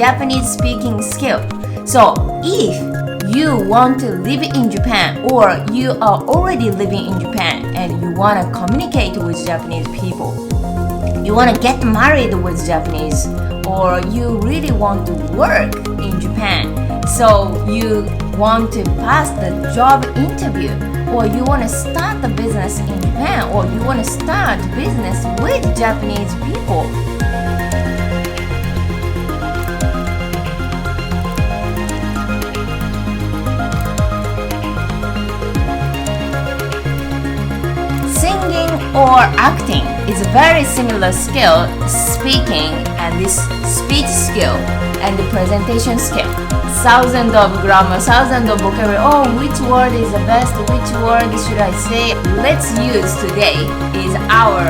Japanese speaking skill. So if you want to live in Japan or you are already living in Japan and you want to communicate with Japanese people, you want to get married with Japanese, or you really want to work in Japan, so you want to pass the job interview, or you want to start the business in Japan, or you want to start business with Japanese people. Singing or acting is a very similar skill, speaking and this speech skill and the presentation skill. Thousands of grammar, thousands of vocabulary. Oh, which word is the best? Which word should I say? Let's use today is our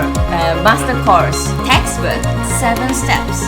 master course textbook, 7 steps.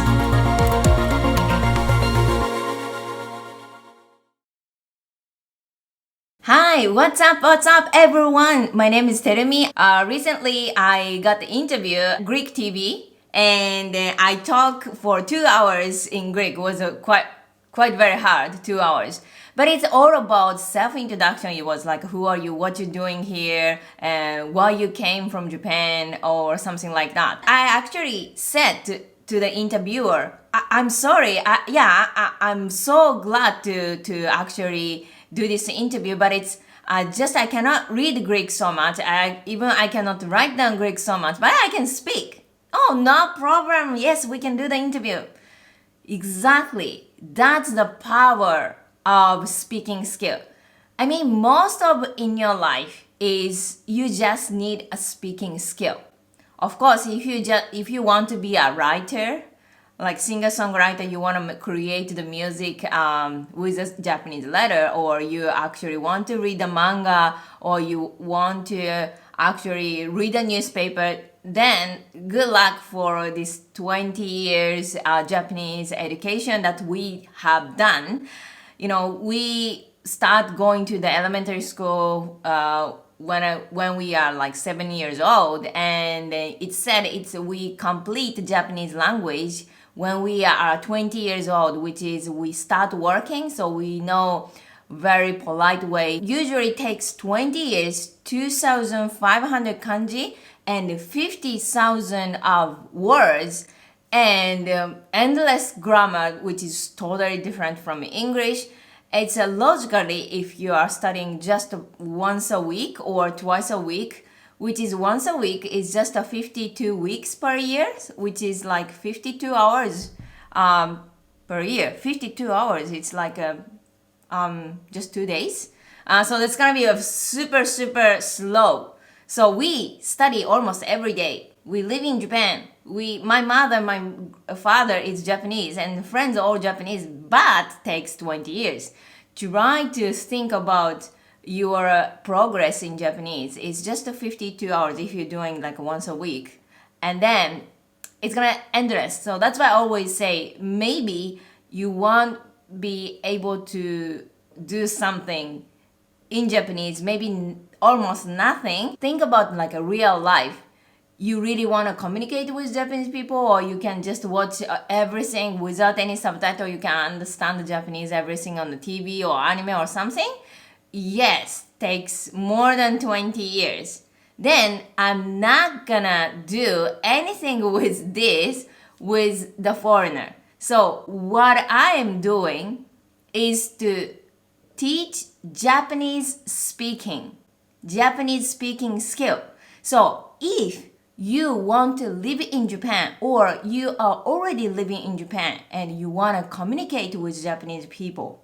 Hi, what's up everyone? My name is Terumi. Recently I got the interview Greek TV and I talk for 2 hours in Greek. It was quite very hard, 2 hours. But it's all about self-introduction. It was like, who are you, what you doing here, why you came from Japan or something like that. I actually said to the interviewer, I'm sorry, I'm so glad to actually do this interview, but it's just I cannot read Greek so much. I cannot write down Greek so much, but I can speak. Oh, no problem. Yes, we can do the interview. Exactly. That's the power of speaking skill. I mean, most of in your life is you just need a speaking skill. Of course, if you want to be a writer, like singer-songwriter, you want to create the music with a Japanese letter, or you actually want to read the manga, or you want to actually read a newspaper, then good luck for this 20 years Japanese education that we have done. You know, we start going to the elementary school when we are like 7 years old, and it said we complete Japanese language when we are 20 years old, which is we start working, so we know very polite way. Usually takes 20 years, 2,500 kanji, and 50,000 of words, and endless grammar, which is totally different from English. It's logically, if you are studying just once a week or twice a week, which is once a week is just 52 weeks per year, which is like 52 hours per year. 52 hours, it's like just 2 days. So that's gonna be a super slow. So we study almost every day. We live in Japan. My mother, my father is Japanese, and friends are all Japanese, but takes 20 years. Try to think about your progress in Japanese. It's just 52 hours if you're doing like once a week, and then it's gonna endless. So that's why I always say, maybe you won't be able to do something in Japanese, maybe almost nothing. Think about like a real life. You really want to communicate with Japanese people, or you can just watch everything without any subtitle. You can understand the Japanese everything on the TV or anime or something. Yes, takes more than 20 years. Then I'm not gonna do anything with this with the foreigner. So what I am doing is to teach Japanese speaking skill. So if you want to live in Japan, or you are already living in Japan and you want to communicate with Japanese people,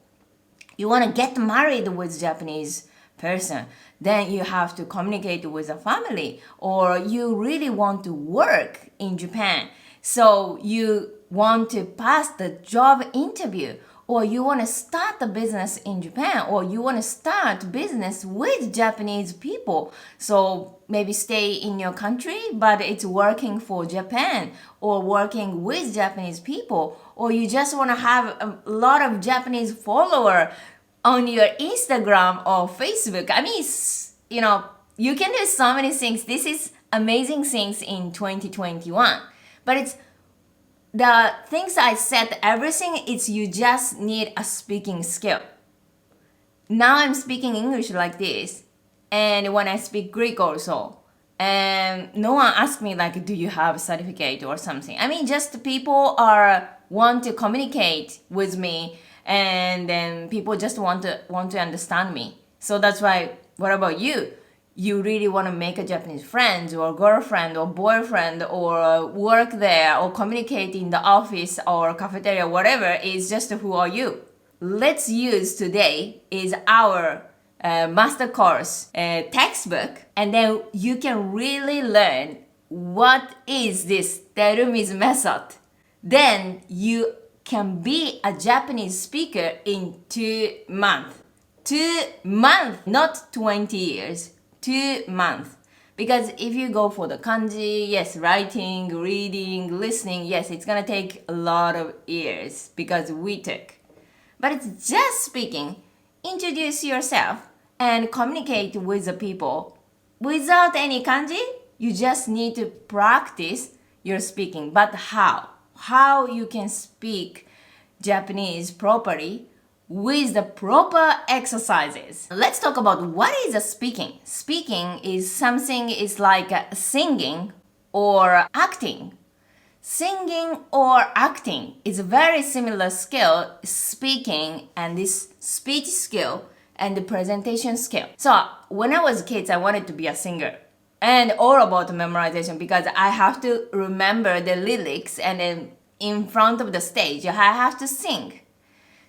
you want to get married with Japanese person, then you have to communicate with a family, or you really want to work in Japan, so you want to pass the job interview, or you want to start the business in Japan, or you want to start business with Japanese people. So maybe stay in your country, but it's working for Japan or working with Japanese people, or you just want to have a lot of Japanese followers on your Instagram or Facebook. I mean, you can do so many things. This is amazing things in 2021. But it's the things I said, everything is you just need a speaking skill. Now I'm speaking English like this, and when I speak Greek also, and no one asked me like, do you have a certificate or something? I mean, just people want to communicate with me, and then people just want to understand me. So that's why. What about you? You really want to make a Japanese friend or girlfriend or boyfriend or work there or communicate in the office or cafeteria, whatever. It's just who are you? Let's use today is our master course textbook, and then you can really learn what is this Terumi's method. Then you can be a Japanese speaker in 2 months. 2 months, not 20 years. 2 months. Because if you go for the kanji, yes, writing, reading, listening, yes, it's gonna take a lot of years because we took. But it's just speaking. Introduce yourself and communicate with the people without any kanji. You just need to practice your speaking. But how? How you can speak Japanese properly with the proper exercises. Let's talk about what is a speaking. Speaking is something is like singing or acting. Singing or acting is a very similar skill, speaking and this speech skill and the presentation skill. So when I was a kid, I wanted to be a singer and all about memorization because I have to remember the lyrics and then in front of the stage, I have to sing.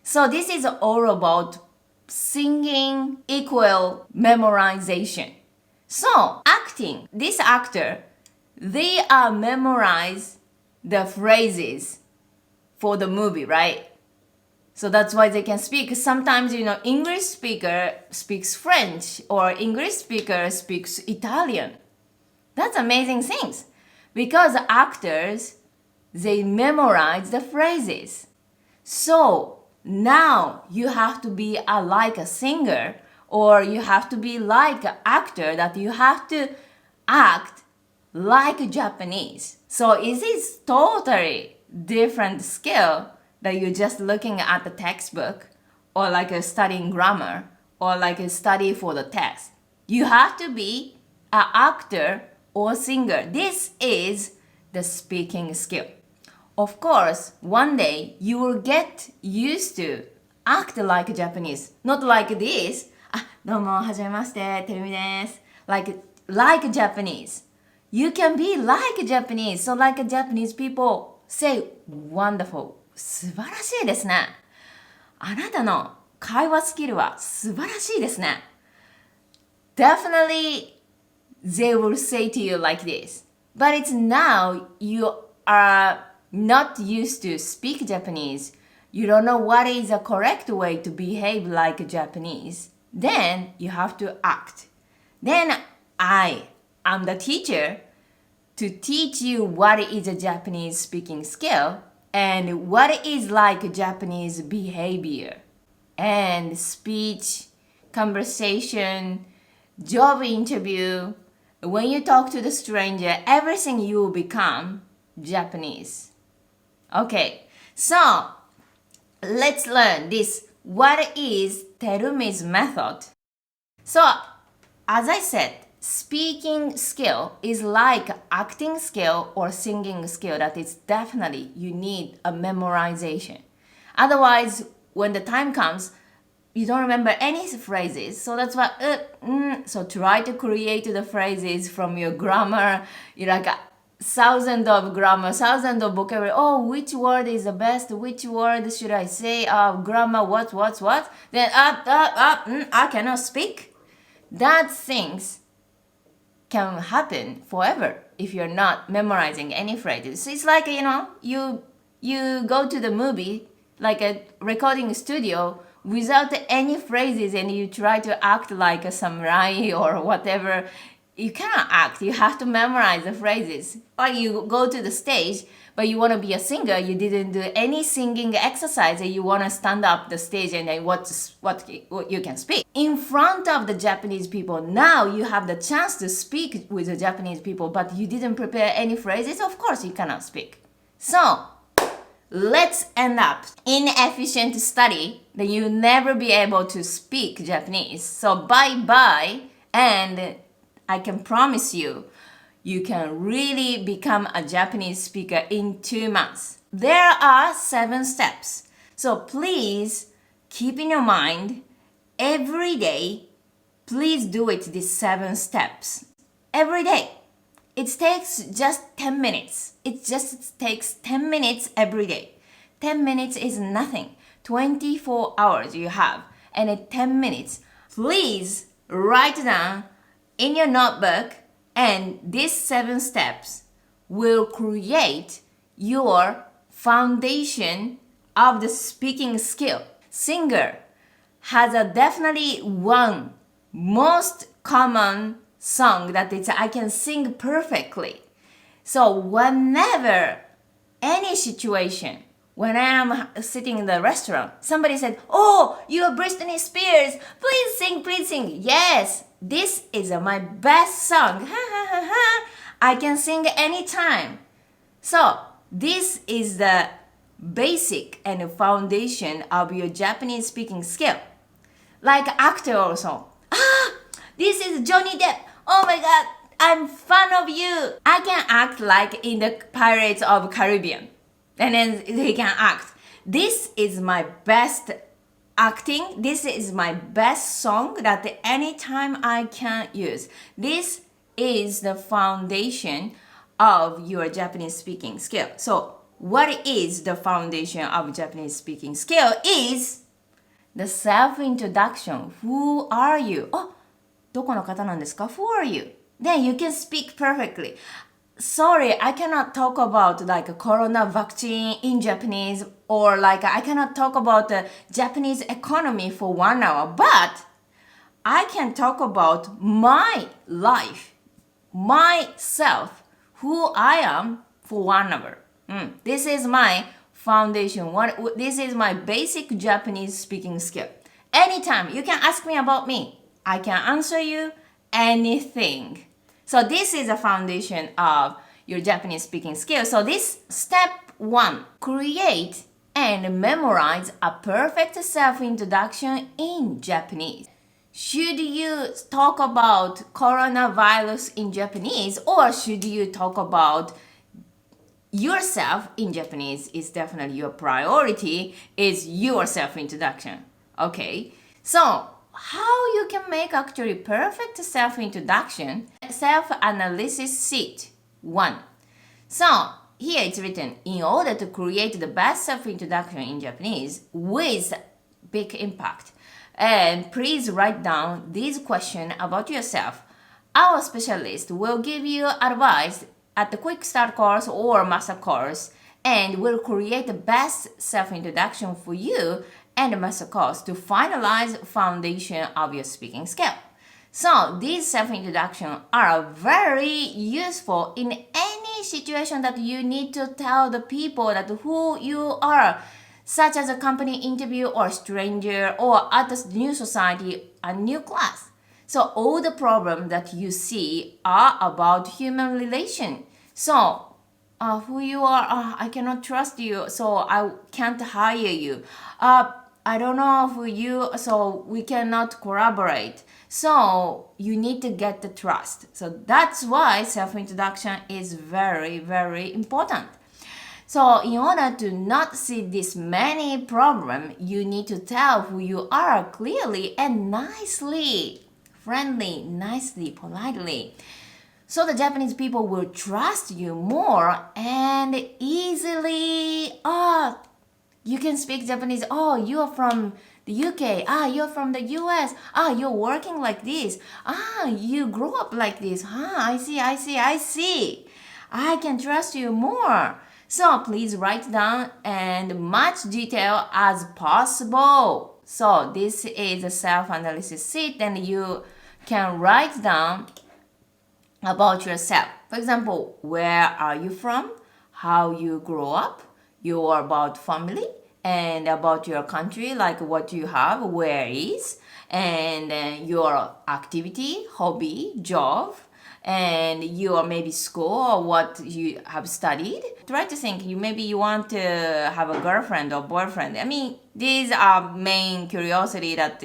So this is all about singing equal memorization. So acting, this actor, they are memorize the phrases for the movie, right? So that's why they can speak. Sometimes, English speaker speaks French or English speaker speaks Italian. That's amazing things because actors, they memorize the phrases. So now you have to be like a singer or you have to be like an actor that you have to act like Japanese. So it is totally different skill that you're just looking at the textbook or like studying grammar or like a study for the test. You have to be an actor or singer. This is the speaking skill. Of course, one day you will get used to act like Japanese. Not like this. どうも、はじめまして、てるみです。Like Japanese. You can be like Japanese. So like Japanese people say, wonderful. 素晴らしいですね。あなたの会話スキルは素晴らしいですね。Definitely, they will say to you like this. But it's now you are not used to speak Japanese. You don't know what is the correct way to behave like Japanese. Then you have to act. Then I am the teacher to teach you what is a Japanese speaking skill and what is like Japanese behavior and speech, conversation, job interview. When you talk to the stranger, everything you will become Japanese. Okay, so let's learn this. What is Terumi's method? So, as I said, speaking skill is like acting skill or singing skill that is definitely you need a memorization. Otherwise, when the time comes, you don't remember any phrases. So that's why, so try to create the phrases from your grammar. You like thousands of grammar, thousands of vocabulary. Oh, which word is the best? Which word should I say? Grammar, what? Then I cannot speak. That things can happen forever if you're not memorizing any phrases. So it's like, you go to the movie, like a recording studio, without any phrases and you try to act like a samurai or whatever. You cannot act. You have to memorize the phrases. Or you go to the stage, but you want to be a singer. You didn't do any singing exercise and you want to stand up the stage and then what you can speak. In front of the Japanese people, now you have the chance to speak with the Japanese people, but you didn't prepare any phrases. Of course, you cannot speak. So, let's end up inefficient study, then you'll never be able to speak Japanese. So bye-bye, and I can promise you, you can really become a Japanese speaker in 2 months. There are 7 steps. So please keep in your mind every day, please do it these 7 steps. Every day. It takes just 10 minutes. It just takes 10 minutes every day. 10 minutes is nothing. 24 hours you have. And in 10 minutes, please write down in your notebook, and these 7 steps will create your foundation of the speaking skill. Singer has a definitely one most common song that I can sing perfectly. So whenever any situation, when I am sitting in the restaurant, somebody said, "Oh, you are Britney Spears. Please sing, please sing." Yes, this is my best song. I can sing anytime. So this is the basic and foundation of your Japanese speaking skill. Like actor also. This is Johnny Depp. Oh my god, I'm fan of you. I can act like in the Pirates of Caribbean. And then he can act. This is my best acting. This is my best song that anytime I can use. This is the foundation of your Japanese speaking skill. So what is the foundation of Japanese speaking skill is the self-introduction. Who are you? Oh, どこの方なんですか? Who are you? Then you can speak perfectly. Sorry, I cannot talk about like a corona vaccine in Japanese, or like I cannot talk about the Japanese economy for 1 hour, but I can talk about my life, myself, who I am for 1 hour. This is my foundation. This is my basic Japanese speaking skill. Anytime you can ask me about me, I can answer you anything. So this is a foundation of your Japanese speaking skill. So this step 1, create and memorize a perfect self-introduction in Japanese. Should you talk about coronavirus in Japanese, or should you talk about yourself in Japanese? Is definitely your priority, is your self-introduction. Okay, so how you can make actually perfect self-introduction? Self-analysis sheet 1. So here it's written, in order to create the best self-introduction in Japanese with big impact, and please write down these questions about yourself. Our specialist will give you advice at the quick start course or master course, and will create the best self-introduction for you and the master course to finalize foundation of your speaking skill. So these self-introductions are very useful in any situation that you need to tell the people that who you are, such as a company interview or stranger or at a new society, a new class. So all the problems that you see are about human relation. So who you are, I cannot trust you, so I can't hire you. I don't know who you, so we cannot collaborate. So you need to get the trust. So that's why self-introduction is very, very important. So in order to not see this many problems, you need to tell who you are clearly and nicely, friendly, nicely, politely. So the Japanese people will trust you more and easily. You can speak Japanese. Oh, you are from the UK. You're from the US. You're working like this. You grew up like this. I see. I can trust you more. So please write down and much detail as possible. So this is a self-analysis sheet, and you can write down about yourself. For example, where are you from? How you grow up? Your about family, and about your country, like what you have, where is, and your activity, hobby, job, and your maybe school or what you have studied. Try to think, maybe you want to have a girlfriend or boyfriend. I mean, these are main curiosity that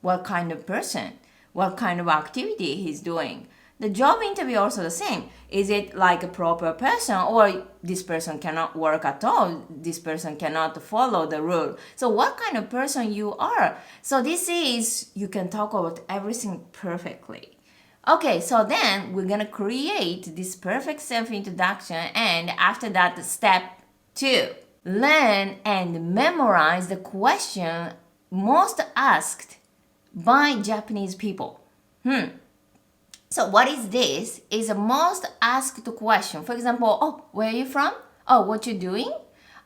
what kind of person, what kind of activity he's doing. The job interview also the same. Is it like a proper person, or this person cannot work at all? This person cannot follow the rule. So what kind of person you are? So this is, you can talk about everything perfectly. Okay, so then we're gonna create this perfect self-introduction, and after that, step 2. Learn and memorize the question most asked by Japanese people. So what is this? Is the most asked question. For example, oh, where are you from? Oh, what you doing?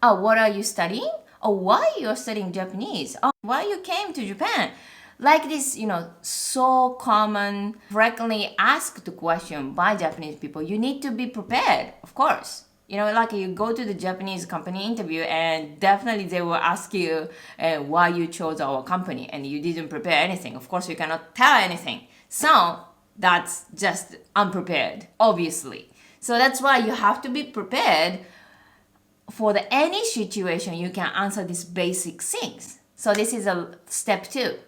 Oh, what are you studying? Oh, why you're studying Japanese? Oh, why you came to Japan? Like this, so common, frequently asked question by Japanese people. You need to be prepared, of course. Like you go to the Japanese company interview, and definitely they will ask you why you chose our company, and you didn't prepare anything. Of course, you cannot tell anything. So that's just unprepared, obviously. So that's why you have to be prepared for any situation. You can answer these basic things. So this is a step 2.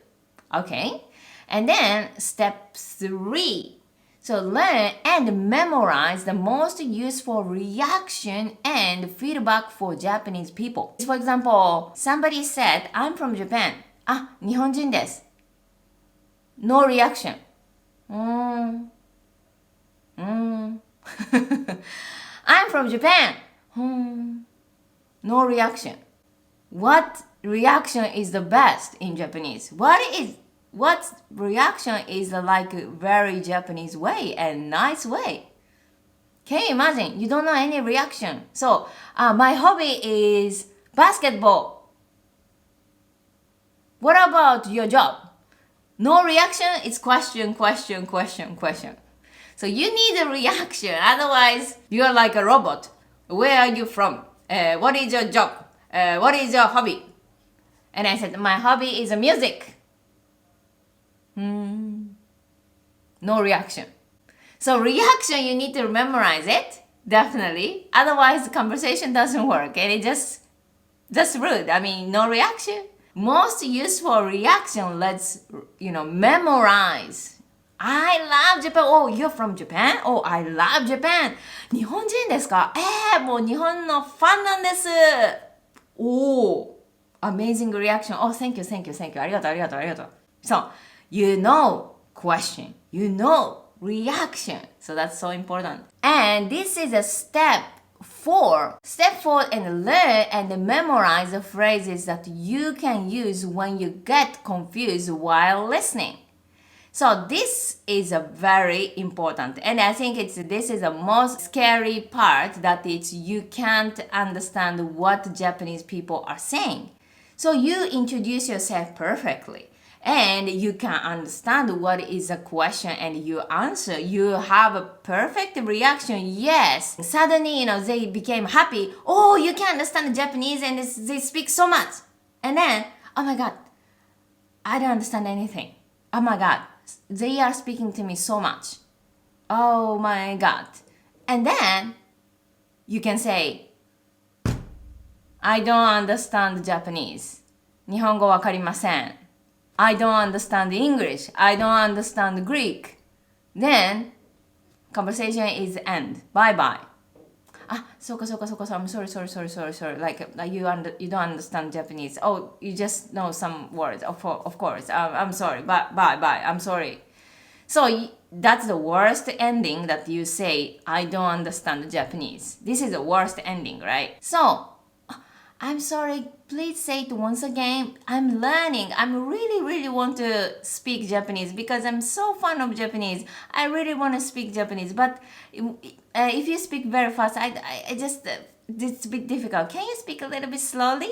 Okay? And then step 3. So learn and memorize the most useful reaction and feedback for Japanese people. For example, somebody said, I'm from Japan. 日本人です. No reaction. I'm from Japan. No reaction. What reaction is the best in Japanese? What reaction is like a very Japanese way and nice way? Can you imagine? You don't know any reaction. So, my hobby is basketball. What about your job? No reaction, it's question. So you need a reaction, otherwise you're like a robot. Where are you from? What is your job? What is your hobby? And I said, my hobby is music. No reaction. So reaction, you need to memorize it, definitely. Otherwise, the conversation doesn't work, and it just rude. I mean, no reaction. Most useful reaction, let's memorize. I love Japan. Oh, you're from Japan? Oh, I love Japan. 日本人ですか？もう日本のファンなんです。Oh, amazing reaction. Oh, thank you. ありがとう。So, question. Reaction. So that's so important. And this is a step 4. Step 4, and learn and memorize the phrases that you can use when you get confused while listening. So this is a very important, and I think this is the most scary part, that you can't understand what Japanese people are saying. So you introduce yourself perfectly, and you can understand what is a question, and you answer. You have a perfect reaction. Yes. Suddenly, they became happy. Oh, you can understand Japanese, and they speak so much. And then, oh my God, I don't understand anything. Oh my God, they are speaking to me so much. Oh my God. And then you can say, I don't understand Japanese. 日本語わかりません. I don't understand English. I don't understand Greek. Then, conversation is end. Bye bye. そうか。I'm sorry. Like you don't understand Japanese. Oh, you just know some words. Of course. I'm sorry. Bye. I'm sorry. So that's the worst ending, that you say, I don't understand Japanese. This is the worst ending, right? So, I'm sorry, please say it once again. I'm learning. I really want to speak Japanese because I'm so fond of Japanese. I really want to speak Japanese. But if you speak very fast, I just, it's a bit difficult. Can you speak a little bit slowly?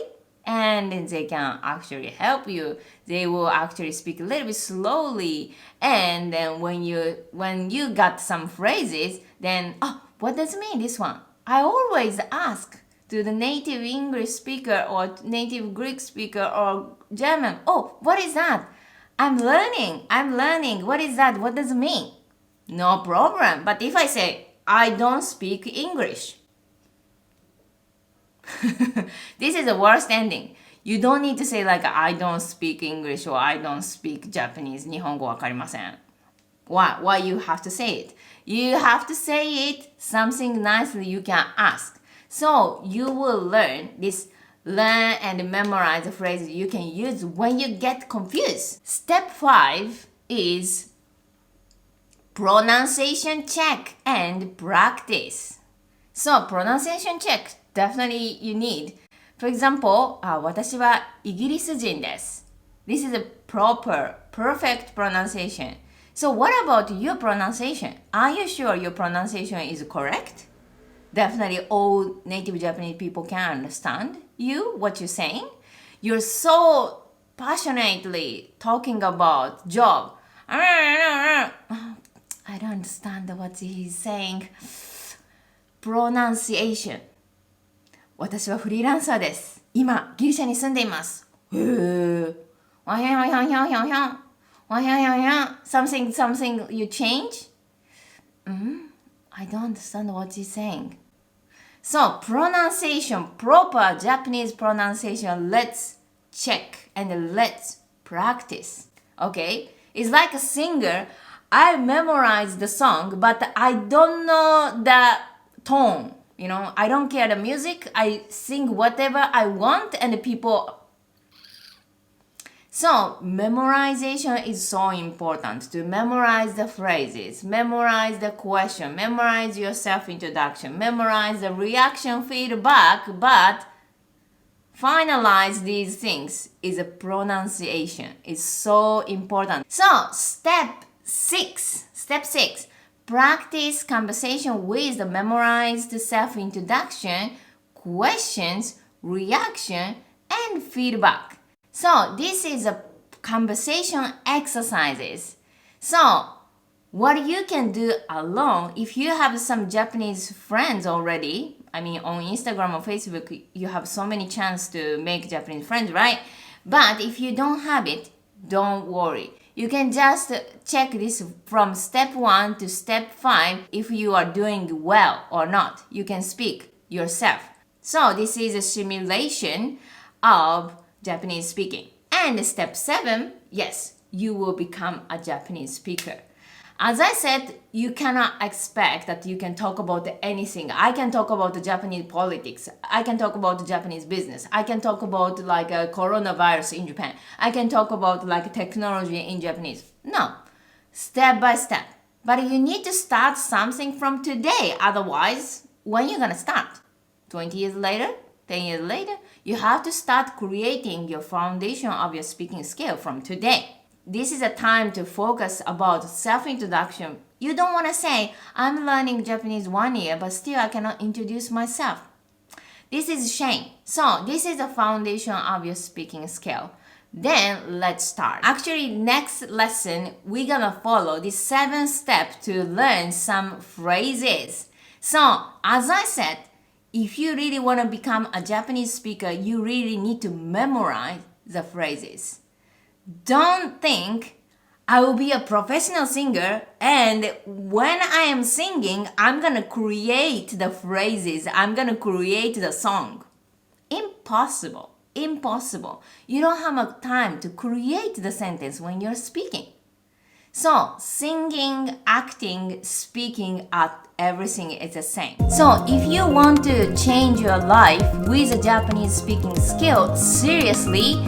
And then they can actually help you. They will actually speak a little bit slowly. And then when you got some phrases, then, what does it mean, this one? I always ask to the native English speaker or native Greek speaker or German. Oh, what is that? I'm learning. What is that? What does it mean? No problem. But if I say, I don't speak English, this is the worst ending. You don't need to say like, I don't speak English or I don't speak Japanese. 日本語わかりません. Why you have to say it? You have to say it something nicely you can ask. So you will learn and memorize the phrases you can use when you get confused. Step 5 is pronunciation check and practice. So pronunciation check, definitely you need. For example, 私はイギリス人です. This is a perfect pronunciation. So what about your pronunciation? Are you sure your pronunciation is correct? Definitely all native Japanese people can understand what you're saying. You're so passionately talking about job. I don't understand what he's saying. Pronunciation. 私はフリーランサーです。今、ギリシャに住んでいます。へー。わひゃんわひゃんひゃんひゃんひゃん。わひゃんひゃんひゃん。Something you change? I don't understand what he's saying. So, pronunciation, proper Japanese pronunciation, let's check and let's practice. Okay? It's like a singer. I memorized the song, but I don't know the tone. You know, I don't care the music. I sing whatever I want and people... So, memorization is so important. To memorize the phrases, memorize the question, memorize your self-introduction, memorize the reaction feedback, but finalize these things is a pronunciation. It's so important. So, step 6. Practice conversation with the memorized self-introduction, questions, reaction, and feedback. So this is a conversation exercises. So what you can do alone, if you have some Japanese friends already, I mean on Instagram or Facebook, you have so many chances to make Japanese friends, right? But if you don't have it, don't worry. You can just check this from step 1 to step 5 if you are doing well or not. You can speak yourself. So this is a simulation of Japanese speaking. And step 7, yes, you will become a Japanese speaker. As I said, you cannot expect that you can talk about anything. I can talk about the Japanese politics. I can talk about the Japanese business. I can talk about like a coronavirus in Japan. I can talk about like technology in Japanese. No, step by step. But you need to start something from today. Otherwise, when you're gonna start? 20 years later? 10 years later? You have to start creating your foundation of your speaking skill from today. This is a time to focus about self-introduction. You don't want to say, I'm learning Japanese 1 year, but still I cannot introduce myself. This is shame. So this is the foundation of your speaking skill. Then let's start. Actually, next lesson, we're gonna follow the 7 steps to learn some phrases. So as I said, if you really want to become a Japanese speaker, you really need to memorize the phrases. Don't think I will be a professional singer and when I am singing, I'm gonna create the phrases, I'm gonna create the song. Impossible. You don't have time to create the sentence when you're speaking. So, singing, acting, speaking, everything is the same. So, if you want to change your life with a Japanese speaking skill, seriously,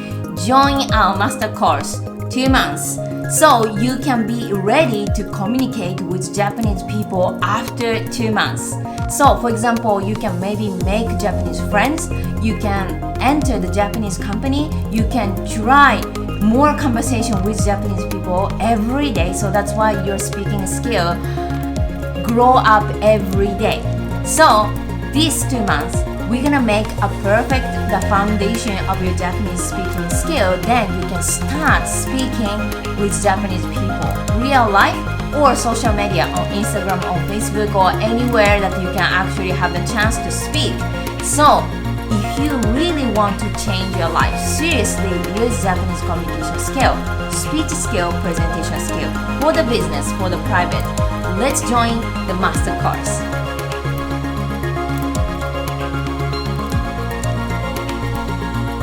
join our master course, 2 months. So, you can be ready to communicate with Japanese people after 2 months. So, for example, you can maybe make Japanese friends, you can enter the Japanese company, you can try more conversation with Japanese people every day. So that's why your speaking skill grow up every day. So these 2 months, we're gonna make the foundation of your Japanese speaking skill. Then you can start speaking with Japanese people, real life or social media on Instagram or Facebook or anywhere that you can actually have the chance to speak. So If you really want to change your life, seriously use Japanese communication skill, speech skill, presentation skill, for the business, for the private. Let's join the master course.